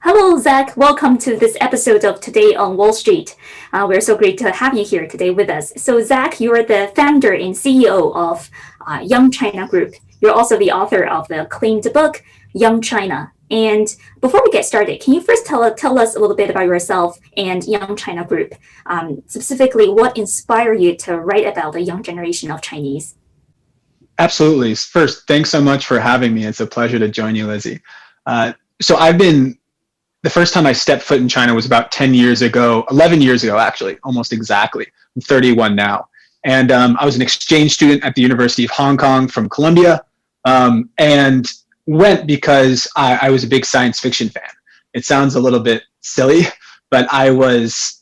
Hello, Zach. Welcome to this episode of Today on Wall Street. We're so great to have you here today with us. So, Zach, you are the founder and CEO of Young China Group. You're also the author of the acclaimed book, Young China. And before we get started, can you first tell us a little bit about yourself and Young China Group? Specifically, what inspired you to write about the young generation of Chinese? Absolutely. First, thanks so much for having me. It's a pleasure to join you, Lizzie. The first time I stepped foot in China was about 10 years ago, 11 years ago, actually, almost exactly. I'm 31 now. And I was an exchange student at the University of Hong Kong from Columbia, and went because I was a big science fiction fan. It sounds a little bit silly, but I was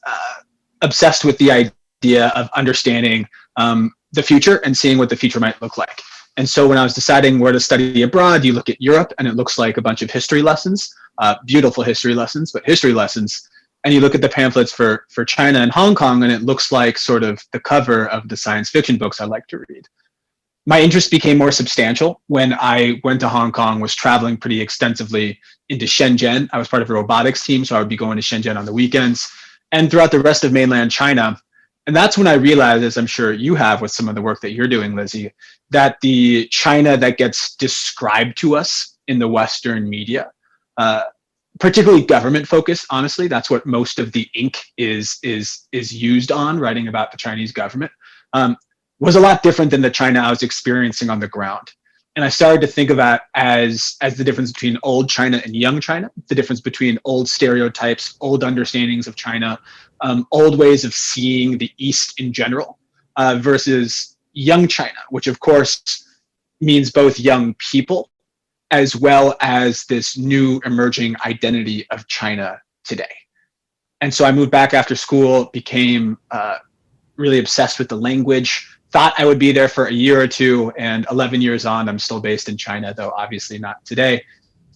obsessed with the idea of understanding the future and seeing what the future might look like. And so when I was deciding where to study abroad, you look at Europe and it looks like a bunch of history lessons, beautiful history lessons, but history lessons. And you look at the pamphlets for China and Hong Kong and it looks like sort of the cover of the science fiction books I like to read. My interest became more substantial when I went to Hong Kong, was traveling pretty extensively into Shenzhen. I was part of a robotics team, so I would be going to Shenzhen on the weekends and throughout the rest of mainland China. And that's when I realized, as I'm sure you have with some of the work that you're doing, Lizzie, that the China that gets described to us in the Western media, particularly government focused, honestly, that's what most of the ink is used on, writing about the Chinese government, was a lot different than the China I was experiencing on the ground. And I started to think of that as the difference between old China and young China, the difference between old stereotypes, old understandings of China, old ways of seeing the East in general, versus young China, which of course means both young people as well as this new emerging identity of China today. And so I moved back after school, became really obsessed with the language, thought I would be there for a year or two, and 11 years on, I'm still based in China, though obviously not today,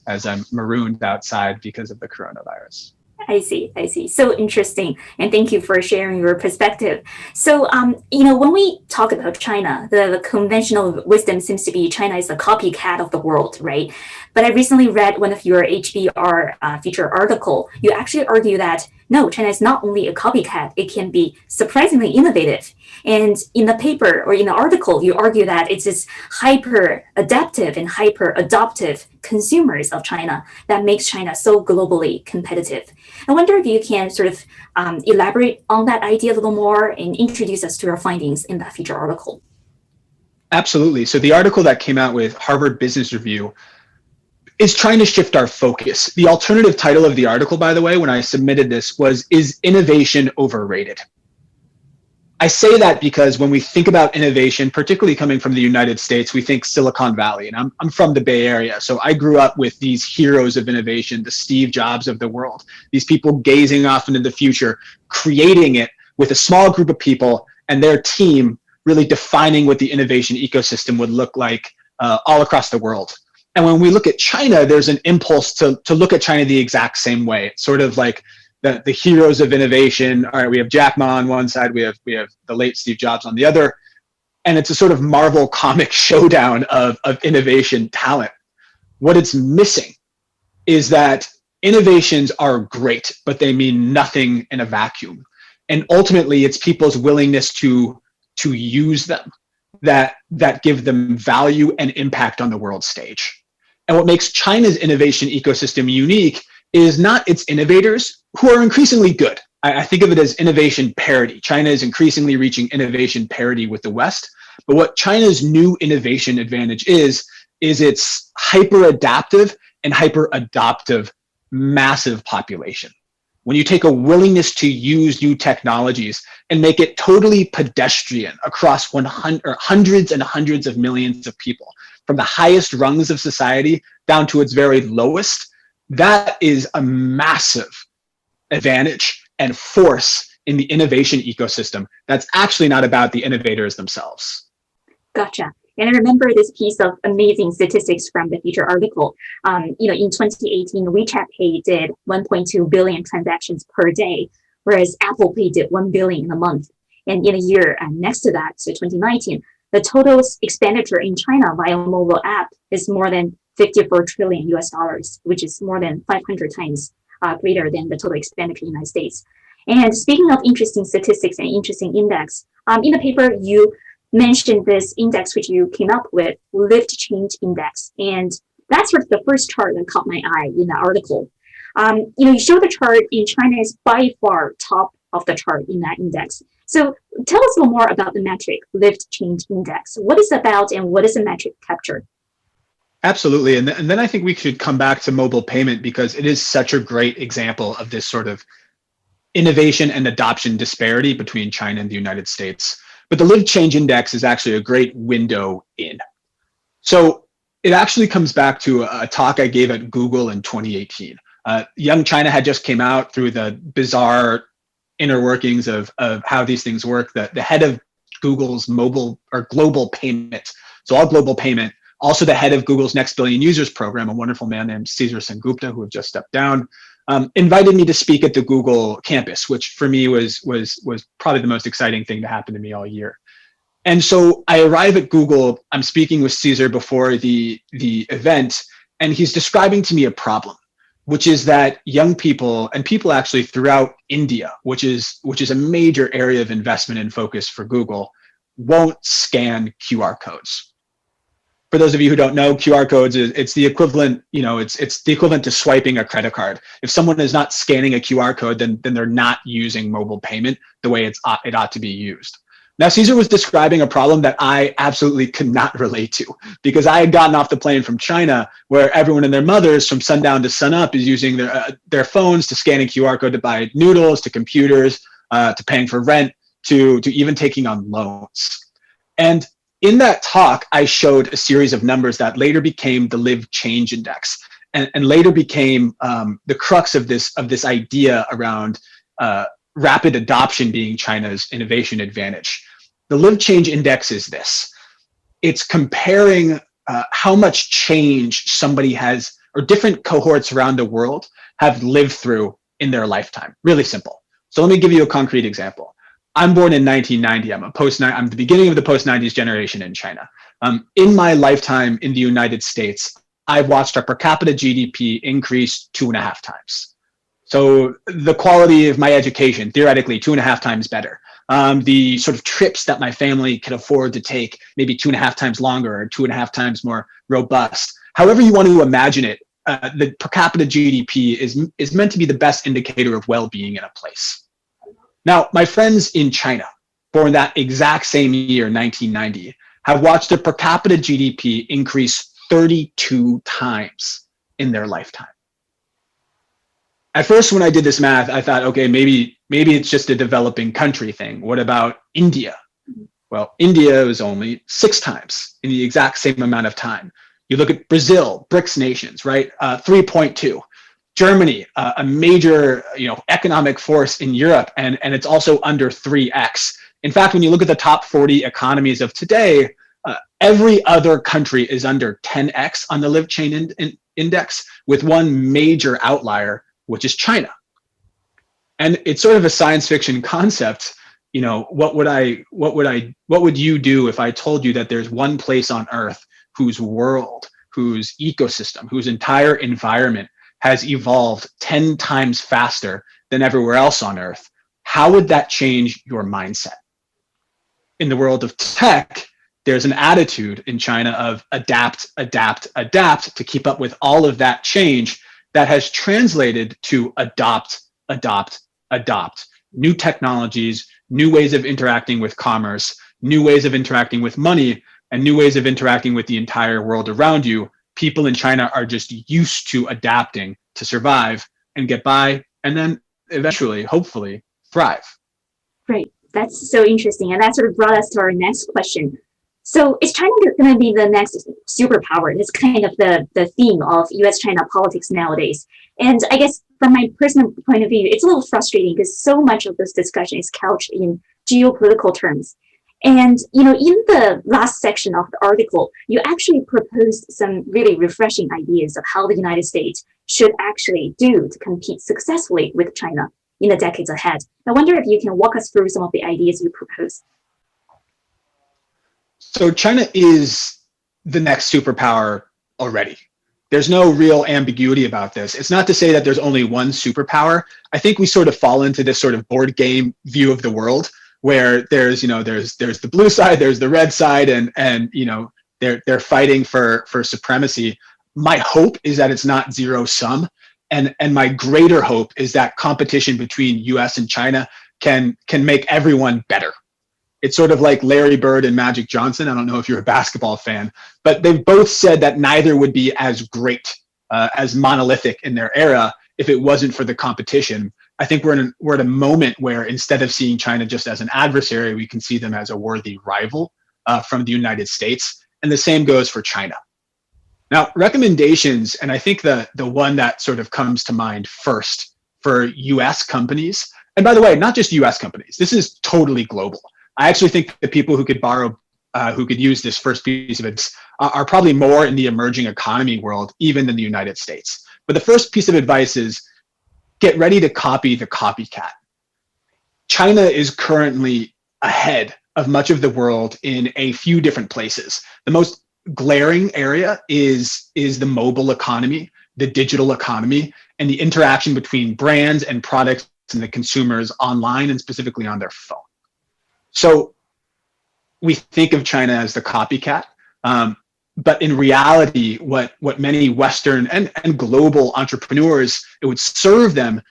as I'm marooned outside because of the coronavirus. I see. So interesting. And thank you for sharing your perspective. So, when we talk about China, the conventional wisdom seems to be China is a copycat of the world, right? But I recently read one of your HBR feature article. You actually argue that no, China is not only a copycat, it can be surprisingly innovative. And in the paper or in the article, you argue that it's this hyper-adaptive and hyper-adoptive consumers of China that makes China so globally competitive. I wonder if you can sort of elaborate on that idea a little more and introduce us to your findings in that feature article. Absolutely. So the article that came out with Harvard Business Review is trying to shift our focus. The alternative title of the article, by the way, when I submitted this was, "Is innovation overrated?" I say that because when we think about innovation, particularly coming from the United States, we think Silicon Valley, and I'm from the Bay Area, so I grew up with these heroes of innovation, the Steve Jobs of the world, these people gazing off into the future, creating it with a small group of people and their team really defining what the innovation ecosystem would look like all across the world. And when we look at China, there's an impulse to look at China the exact same way. It's sort of like the heroes of innovation. All right, we have Jack Ma on one side, we have the late Steve Jobs on the other, and it's a sort of Marvel comic showdown of innovation talent. What it's missing is that innovations are great, but they mean nothing in a vacuum. And ultimately, it's people's willingness to use them that give them value and impact on the world stage. And what makes China's innovation ecosystem unique is not its innovators, who are increasingly good. I think of it as innovation parity. China is increasingly reaching innovation parity with the West. But what China's new innovation advantage is its hyper-adaptive and hyper-adoptive massive population. When you take a willingness to use new technologies and make it totally pedestrian across hundreds and hundreds of millions of people, from the highest rungs of society down to its very lowest, that is a massive advantage and force in the innovation ecosystem that's actually not about the innovators themselves. Gotcha. And I remember this piece of amazing statistics from the feature article. In 2018, WeChat Pay did 1.2 billion transactions per day, whereas Apple Pay did 1 billion in a month. And in a year next to that, so 2019, the total expenditure in China via mobile app is more than 54 trillion US dollars, which is more than 500 times greater than the total expenditure in the United States. And speaking of interesting statistics and interesting index, in the paper, you mentioned this index which you came up with, lived change index. And that's sort of the first chart that caught my eye in the article. You show the chart in China is by far top of the chart in that index. So tell us a little more about the metric, lived change index. What is it about and what does the metric capture? Absolutely. And then I think we should come back to mobile payment because it is such a great example of this sort of innovation and adoption disparity between China and the United States. But the lived change index is actually a great window in. So it actually comes back to a talk I gave at Google in 2018. Young China had just came out through the bizarre inner workings of how these things work. The head of Google's mobile or global payment, so all global payment, also the head of Google's Next Billion Users program, a wonderful man named Cesar Sengupta, who have just stepped down, invited me to speak at the Google campus, which for me was probably the most exciting thing to happen to me all year. And so I arrive at Google, I'm speaking with Cesar before the event, and he's describing to me a problem, which is that young people and people actually throughout India, which is a major area of investment and focus for Google, won't scan QR codes. For those of you who don't know, QR codes it's the equivalent, it's the equivalent to swiping a credit card. If someone is not scanning a QR code, then they're not using mobile payment the way it ought to be used. Now, Cesar was describing a problem that I absolutely could not relate to because I had gotten off the plane from China where everyone and their mothers from sundown to sunup is using their phones to scan a QR code to buy noodles, to computers, to paying for rent, to even taking on loans. And in that talk, I showed a series of numbers that later became the lived change index and later became the crux of this idea around rapid adoption being China's innovation advantage. The lived change index is this. It's comparing how much change somebody has, or different cohorts around the world have lived through in their lifetime. Really simple. So let me give you a concrete example. I'm born in 1990. I'm the beginning of the post-90s generation in China. In my lifetime in the United States, I've watched our per capita GDP increase 2.5 times. So the quality of my education, theoretically, 2.5 times better. The sort of trips that my family could afford to take, maybe 2.5 times longer or 2.5 times more robust. However you want to imagine it, the per capita GDP is meant to be the best indicator of well-being in a place. Now, my friends in China, born that exact same year, 1990, have watched their per capita GDP increase 32 times in their lifetime. At first, when I did this math, I thought, okay, maybe it's just a developing country thing. What about India? Well, India was only 6 times in the exact same amount of time. You look at Brazil, BRICS nations, right? 3.2. Germany, a major economic force in Europe, and it's also under 3x. In fact, when you look at the top 40 economies of today, every other country is under 10x on the lived change index, with one major outlier, which is China. And it's sort of a science fiction concept. What would you do if I told you that there's one place on Earth whose world, whose ecosystem, whose entire environment has evolved 10 times faster than everywhere else on Earth? How would that change your mindset? In the world of tech, there's an attitude in China of adapt, adapt, adapt to keep up with all of that change that has translated to adopt, adopt, adopt. New technologies, new ways of interacting with commerce, new ways of interacting with money, and new ways of interacting with the entire world around you. People in China are just used to adapting to survive and get by, and then eventually, hopefully, thrive. Great. That's so interesting. And that sort of brought us to our next question. So is China going to be the next superpower? That's kind of the theme of US-China politics nowadays. And I guess from my personal point of view, it's a little frustrating because so much of this discussion is couched in geopolitical terms. And, in the last section of the article, you actually proposed some really refreshing ideas of how the United States should actually do to compete successfully with China in the decades ahead. I wonder if you can walk us through some of the ideas you proposed. So China is the next superpower already. there's no real ambiguity about this. It's not to say that there's only one superpower. I think we sort of fall into this sort of board game view of the world where there's the blue side, there's the red side, and they're fighting for supremacy. My hope is that it's not zero sum, and my greater hope is that competition between US and China can make everyone better. It's sort of like Larry Bird and Magic Johnson. I don't know if you're a basketball fan, but they've both said that neither would be as great, as monolithic in their era if it wasn't for the competition. I think we're at a moment where instead of seeing China just as an adversary, we can see them as a worthy rival from the United States. And the same goes for China. Now, recommendations, and I think the one that sort of comes to mind first for US companies, and by the way, not just US companies, this is totally global. I actually think the people who could use this first piece of advice are probably more in the emerging economy world, even than the United States. But the first piece of advice is get ready to copy the copycat. China is currently ahead of much of the world in a few different places. The most glaring area is the mobile economy, the digital economy, and the interaction between brands and products and the consumers online and specifically on their phone. So we think of China as the copycat, but in reality, what many Western and global entrepreneurs, it would serve them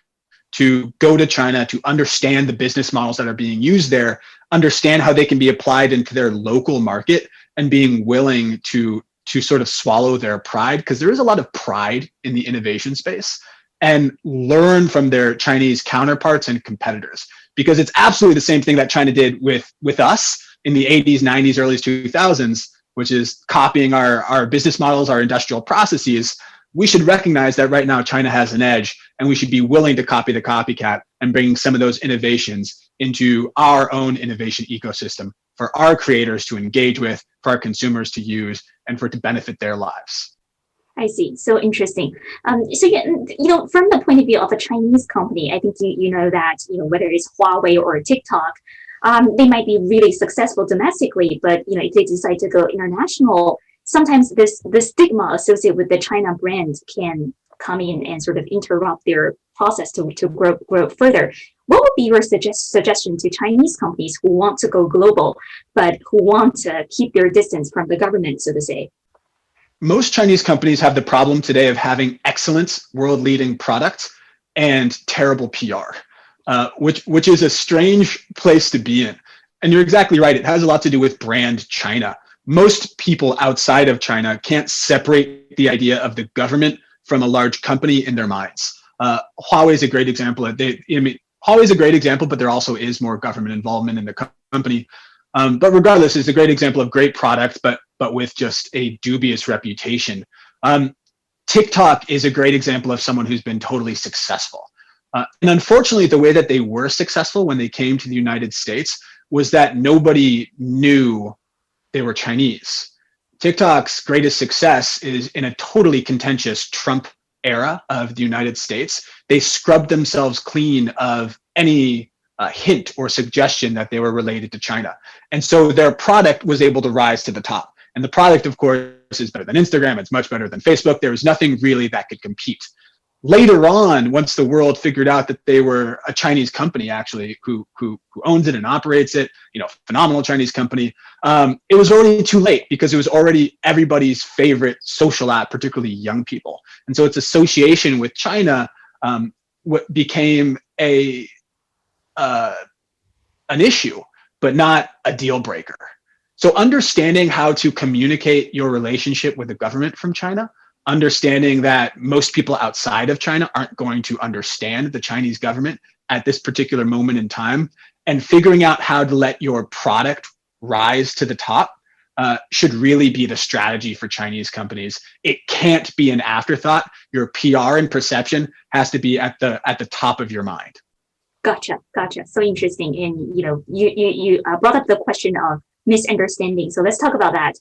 to go to China to understand the business models that are being used there, understand how they can be applied into their local market, and being willing to sort of swallow their pride, because there is a lot of pride in the innovation space, and learn from their Chinese counterparts and competitors. Because it's absolutely the same thing that China did with us in the 80s, 90s, early 2000s, which is copying our business models, our industrial processes. We should recognize that right now China has an edge, and we should be willing to copy the copycat and bring some of those innovations into our own innovation ecosystem for our creators to engage with, for our consumers to use, and for it to benefit their lives. I see. So interesting. So from the point of view of a Chinese company, I think you know that whether it's Huawei or TikTok, they might be really successful domestically, but if they decide to go international, sometimes the stigma associated with the China brand can come in and sort of interrupt their process to grow further. What would be your suggestion to Chinese companies who want to go global, but who want to keep their distance from the government, so to say? Most Chinese companies have the problem today of having excellent world-leading products and terrible PR, which is a strange place to be in. And you're exactly right. It has a lot to do with brand China. Most people outside of China can't separate the idea of the government from a large company in their minds. Huawei is a great example. Huawei is a great example, but there also is more government involvement in the company. But regardless, it's a great example of great product, but with just a dubious reputation. TikTok is a great example of someone who's been totally successful. And unfortunately, the way that they were successful when they came to the United States was that nobody knew they were Chinese. TikTok's greatest success is in a totally contentious Trump era of the United States. They scrubbed themselves clean of any hint or suggestion that they were related to China. And so their product was able to rise to the top. And the product, of course, is better than Instagram. It's much better than Facebook. There was nothing really that could compete. Later on, once the world figured out that they were a Chinese company, actually, who owns it and operates it, phenomenal Chinese company, it was already too late because it was already everybody's favorite social app, particularly young people. And so its association with China became an issue, but not a deal breaker. So understanding how to communicate your relationship with the government from China, understanding that most people outside of China aren't going to understand the Chinese government at this particular moment in time, and figuring out how to let your product rise to the top should really be the strategy for Chinese companies. It can't be an afterthought. Your PR and perception has to be at the top of your mind. Gotcha. So interesting. And you brought up the question of misunderstanding. So let's talk about that.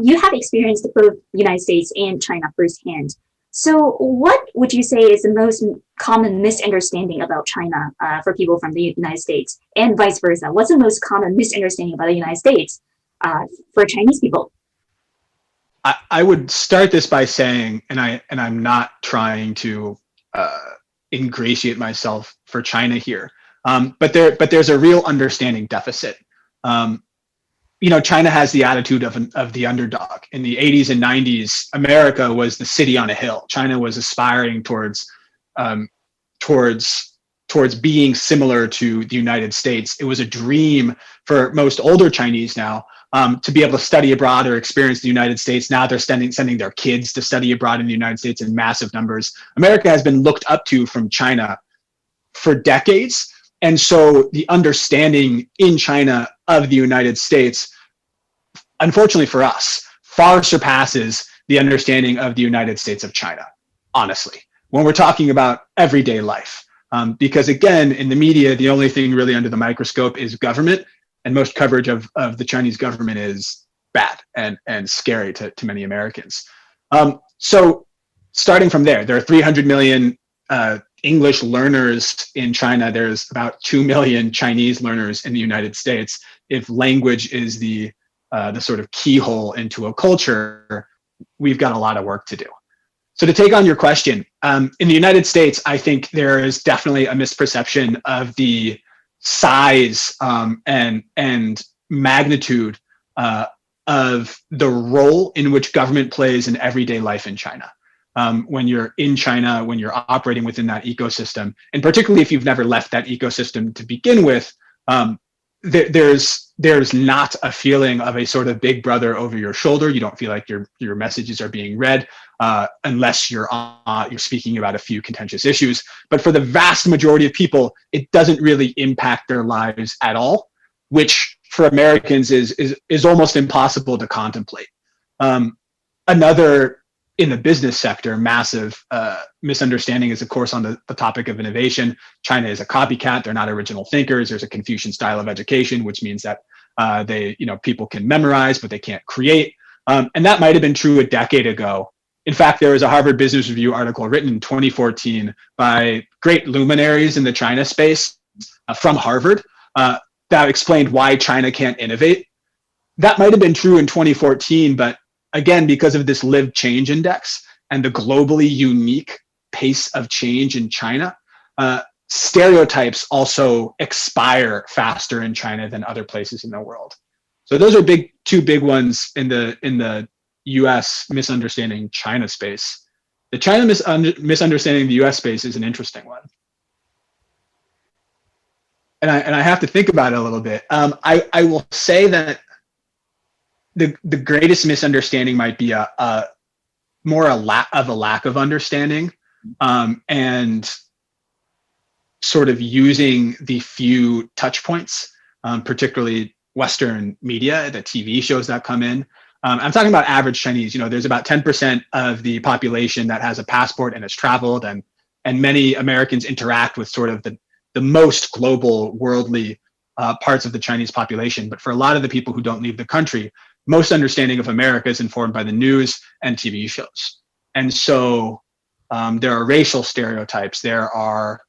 You have experienced both United States and China firsthand. So what would you say is the most common misunderstanding about China for people from the United States, and vice versa? What's the most common misunderstanding about the United States for Chinese people? I would start this by saying, and I'm not trying to ingratiate myself for China here, but there's a real understanding deficit. China has the attitude of the underdog. In the 80s and 90s, America was the city on a hill. China was aspiring towards being similar to the United States. It was a dream for most older Chinese now to be able to study abroad or experience the United States. Now they're sending their kids to study abroad in the United States in massive numbers. America has been looked up to from China for decades. And so the understanding in China of the United States, unfortunately for us, far surpasses the understanding of the United States of China, honestly, when we're talking about everyday life. Because again, in the media, the only thing really under the microscope is government, and most coverage of the Chinese government is bad and scary to many Americans. So starting from there are 300 million English learners in China. There's about 2 million Chinese learners in the United States. If language is the sort of keyhole into a culture, we've got a lot of work to do. So to take on your question, in the United States, I think there is definitely a misperception of the size and magnitude of the role in which government plays in everyday life in China. When you're in China, when you're operating within that ecosystem, and particularly if you've never left that ecosystem to begin with, there's not a feeling of a sort of big brother over your shoulder. You don't feel like your messages are being read unless you're speaking about a few contentious issues. But for the vast majority of people, it doesn't really impact their lives at all, which for Americans is almost impossible to contemplate. Another, in the business sector, massive misunderstanding is, of course, on the topic of innovation. China is a copycat. They're not original thinkers. There's a Confucian style of education, which means that people can memorize, but they can't create. And that might have been true a decade ago. In fact, there was a Harvard Business Review article written in 2014 by great luminaries in the China space from Harvard that explained why China can't innovate. That might have been true in 2014, but again, because of this lived change index and the globally unique pace of change in China, stereotypes also expire faster in China than other places in the world. So those are two big ones in the US misunderstanding China space. The China misunderstanding the US space is an interesting one. And I have to think about it a little bit. I will say that the greatest misunderstanding might be a lack of understanding, and sort of using the few touch points, particularly Western media, the TV shows that come in. I'm talking about average Chinese. There's about 10% of the population that has a passport and has traveled, and many Americans interact with sort of the most global, worldly parts of the Chinese population. But for a lot of the people who don't leave the country, most understanding of America is informed by the news and TV shows. And so there are racial stereotypes. There are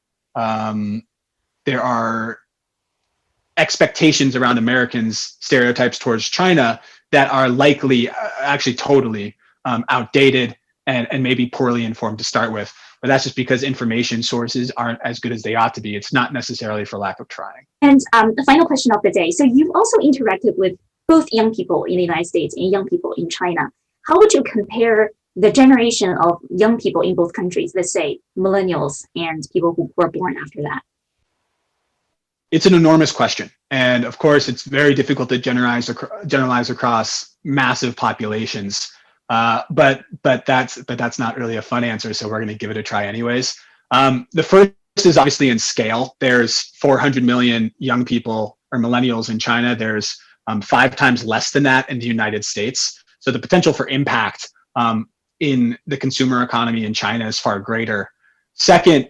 expectations around Americans, stereotypes towards China that are likely actually totally outdated and maybe poorly informed to start with. But that's just because information sources aren't as good as they ought to be. It's not necessarily for lack of trying. And the final question of the day. So you've also interacted with both young people in the United States and young people in China. How would you compare the generation of young people in both countries, let's say millennials and people who were born after that? It's an enormous question. And of course, it's very difficult to generalize across massive populations. But that's not really a fun answer, so we're going to give it a try anyways. The first is obviously in scale. There's 400 million young people or millennials in China. There's 5 times less than that in the United States. So the potential for impact in the consumer economy in China is far greater. Second,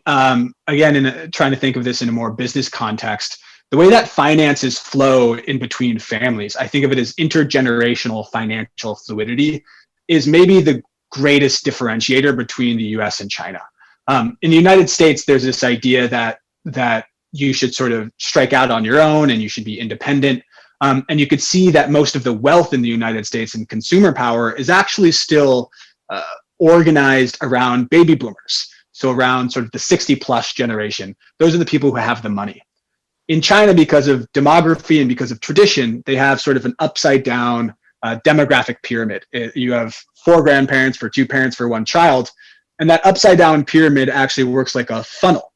again, trying to think of this in a more business context, the way that finances flow in between families, I think of it as intergenerational financial fluidity, is maybe the greatest differentiator between the US and China. In the United States, there's this idea that you should sort of strike out on your own and you should be independent. And you could see that most of the wealth in the United States and consumer power is actually still organized around baby boomers. So around sort of the 60 plus generation. Those are the people who have the money. In China, because of demography and because of tradition, they have sort of an upside down demographic pyramid. You have 4 grandparents for 2 parents for 1 child. And that upside down pyramid actually works like a funnel.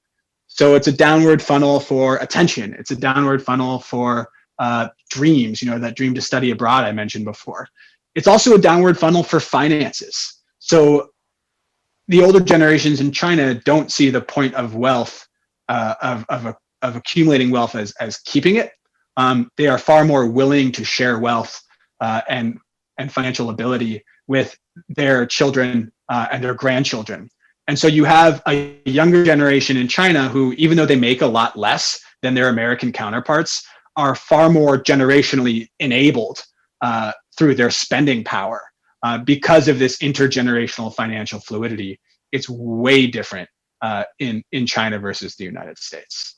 So it's a downward funnel for attention. It's a downward funnel for dreams, that dream to study abroad I mentioned before. It's also a downward funnel for finances. So the older generations in China don't see the point of wealth, of accumulating wealth as keeping it. They are far more willing to share wealth and financial ability with their children and their grandchildren. And so you have a younger generation in China who, even though they make a lot less than their American counterparts, are far more generationally enabled through their spending power because of this intergenerational financial fluidity. It's way different in China versus the United States.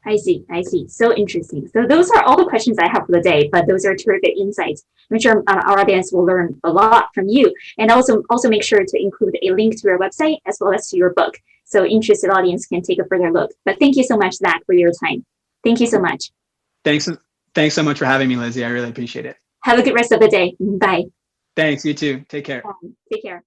I see. So interesting. So those are all the questions I have for the day, but those are terrific insights. I'm sure our audience will learn a lot from you, and also make sure to include a link to your website as well as to your book, so interested audience can take a further look. But thank you so much, Zach, for your time. Thank you so much. Thanks so much for having me, Lizzie. I really appreciate it. Have a good rest of the day. Bye. Thanks. You too. Take care. Take care.